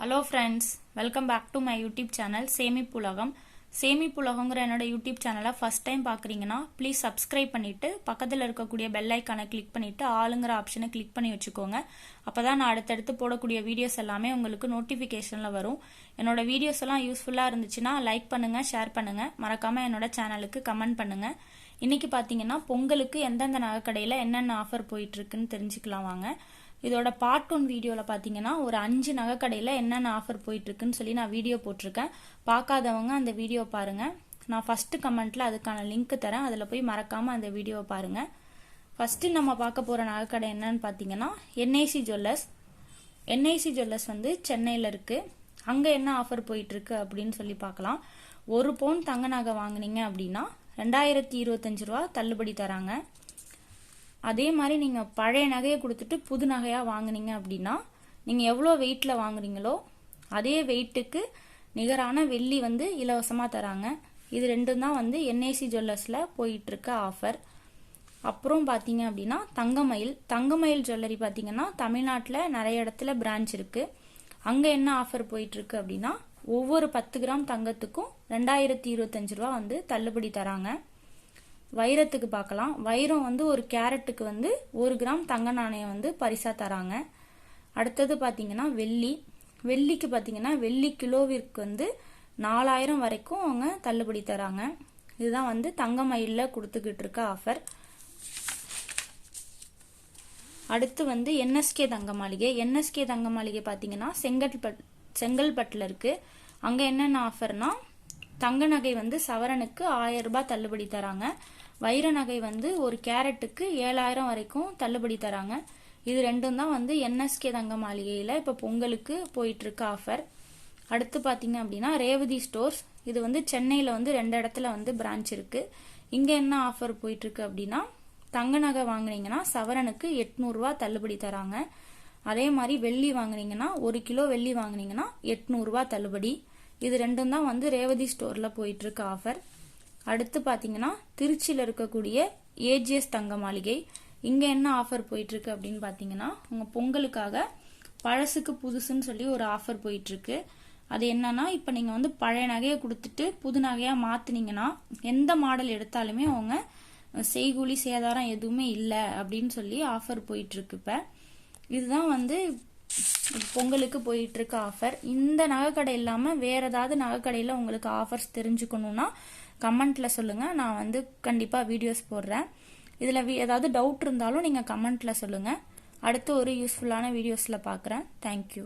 Hello friends, welcome back to my YouTube channel சேமிப்புலகம். சேமிப்புலகம்ங்கற என்னோட YouTube சேனலை first time பார்க்கறீங்கன்னா please subscribe பண்ணிட்டு பக்கத்துல இருக்கக்கூடிய bell icon-ஐ click பண்ணிட்டு ஆளுங்கற ஆப்ஷனை click பண்ணி வச்சுக்கோங்க. அப்பதான் நான் அடுத்து போடக்கூடிய வீடியோஸ் எல்லாமே உங்களுக்கு நோட்டிஃபிகேஷன்ல வரும். என்னோட வீடியோஸ் எல்லாம் யூஸ்ஃபுல்லா இருந்துச்சுனா லைக் பண்ணுங்க, ஷேர் பண்ணுங்க, மறக்காம என்னோட சேனலுக்கு கமெண்ட் பண்ணுங்க. இன்னைக்கு பாத்தீங்கன்னா பொங்கலுக்கு எந்தெந்த நகைக்கடையில என்னென்ன ஆஃபர் போயிட்டு இருக்குன்னு தெரிஞ்சுக்கலாம் வாங்க. இதோட பார்ட் 1 வீடியோல பாத்தீங்கன்னா ஒரு 5 நகைக்கடையில என்னென்ன ஆஃபர் போயிட்டு இருக்குன்னு சொல்லி நான் வீடியோ போட்டிருக்கேன். பார்க்காதவங்க அந்த வீடியோ பாருங்க. நான் ஃபர்ஸ்ட் கமெண்ட்ல அதுக்கான லிங்க் தரேன். அதுல போய் மறக்காம அந்த வீடியோவை பாருங்க. ஃபர்ஸ்ட் நம்ம பார்க்க போற நகைக்கடை என்னன்னு பாத்தீங்கன்னா NIC ஜுவல்லர்ஸ். NIC ஜுவல்லர்ஸ் வந்து சென்னையில இருக்கு. அங்க என்ன ஆஃபர் போயிட்டு இருக்கு அப்படின்னு சொல்லி பார்க்கலாம். 1 பவுன் தங்க நகை வாங்குனீங்க அப்படின்னா 2025 ரூபாய் தள்ளுபடி தராங்க. அதே மாதிரி நீங்க பழைய நகையை கொடுத்துட்டு புது நகையா வாங்குனீங்க அப்படின்னா நீங்க எவ்வளவு வெயிட்ல வாங்குறீங்களோ அதே வெயிட்டுக்கு நிகரான வெள்ளி வந்து இலவசமா தராங்க. இது ரெண்டும் தான் வந்து NIC ஜுவல்லர்ஸ்ல போயிட்டு இருக்க ஆஃபர். அப்புறம் பாத்தீங்க அப்படின்னா தங்கமயில் ஜுவல்லரி பாத்தீங்கன்னா தமிழ்நாட்டுல நிறைய இடத்துல பிரான்ச் இருக்கு. அங்க என்ன ஆஃபர் போயிட்டு இருக்கு அப்படின்னா ஒவ்வொரு 10 கிராம் தங்கத்துக்கும் 2025 ரூபாய் வந்து தள்ளுபடி தராங்க. வைரத்துக்கு பார்க்கலாம். வைரம் வந்து ஒரு கேரட்டுக்கு வந்து 1 கிராம் தங்க நாணயம் வந்து பரிசா தராங்க. அடுத்தது பாத்தீங்கன்னா வெள்ளிக்கு பாத்தீங்கன்னா வெள்ளி கிலோவிற்கு வந்து 4000 வரைக்கும் அவங்க தள்ளுபடி தராங்க. இதுதான் வந்து தங்கமயில்ல கொடுத்துக்கிட்டு இருக்க ஆஃபர். அடுத்து வந்து NSK தங்க மாளிகை. NSK தங்க மாளிகை பாத்தீங்கன்னா செங்கல்பட்டுல இருக்கு. அங்க என்னென்ன ஆஃபர்னா தங்க நகை வந்து சவரனுக்கு 1000 ரூபாய் தள்ளுபடி தராங்க. வைர நகை வந்து ஒரு கேரட்டுக்கு 7000 வரைக்கும் தள்ளுபடி தராங்க. இது ரெண்டும் தான் வந்து NSK தங்க மாளிகையில இப்ப பொங்கலுக்கு போயிட்டு இருக்க ஆஃபர். அடுத்து பாத்தீங்க அப்படின்னா ரேவதி ஸ்டோர்ஸ். இது வந்து சென்னையில வந்து 2 இடத்துல வந்து பிரான்ச் இருக்கு. இங்க என்ன ஆஃபர் போயிட்டு இருக்கு அப்படின்னா தங்க நகை வாங்குனீங்கன்னா சவரனுக்கு 800 ரூபாய் தள்ளுபடி தராங்க. அதே மாதிரி வெள்ளி வாங்குனீங்கன்னா 1 கிலோ வெள்ளி வாங்குனீங்கன்னா 800 ரூபாய் தள்ளுபடி. இது ரெண்டும் தான் வந்து ரேவதி ஸ்டோர்ல போயிட்டு இருக்க ஆஃபர். அடுத்து பாத்தீங்கன்னா திருச்சியில இருக்கக்கூடிய AGS தங்க மாளிகை. இங்க என்ன ஆஃபர் போயிட்டு இருக்கு அப்படின்னு பாத்தீங்கன்னா உங்க பொங்கலுக்காக பழசுக்கு புதுசுன்னு சொல்லி ஒரு ஆஃபர் போயிட்டு இருக்கு. அது என்னன்னா இப்ப நீங்க வந்து பழைய நகையை கொடுத்துட்டு புது நகையா மாத்தினீங்கன்னா எந்த மாடல் எடுத்தாலுமே அவங்க செய்கூலி சேதாரம் எதுவுமே இல்ல அப்படின்னு சொல்லி ஆஃபர் போயிட்டு இருக்கு. இப்ப இதுதான் வந்து பொங்கலுக்கு போயிட்டு இருக்க ஆஃபர். இந்த நகைக்கடை இல்லாம வேற ஏதாவது நகைக்கடையில உங்களுக்கு ஆஃபர்ஸ் தெரிஞ்சுக்கணும்னா கமெண்ட்ல சொல்லுங்க. நான் வந்து கண்டிப்பா வீடியோஸ் போடுறேன். இதுல ஏதாவது டவுட் இருந்தாலும் நீங்க கமெண்ட்ல சொல்லுங்க. அடுத்து ஒரு யூஸ்ஃபுல்லான வீடியோஸ்ல பாக்குறேன். தேங்க்யூ.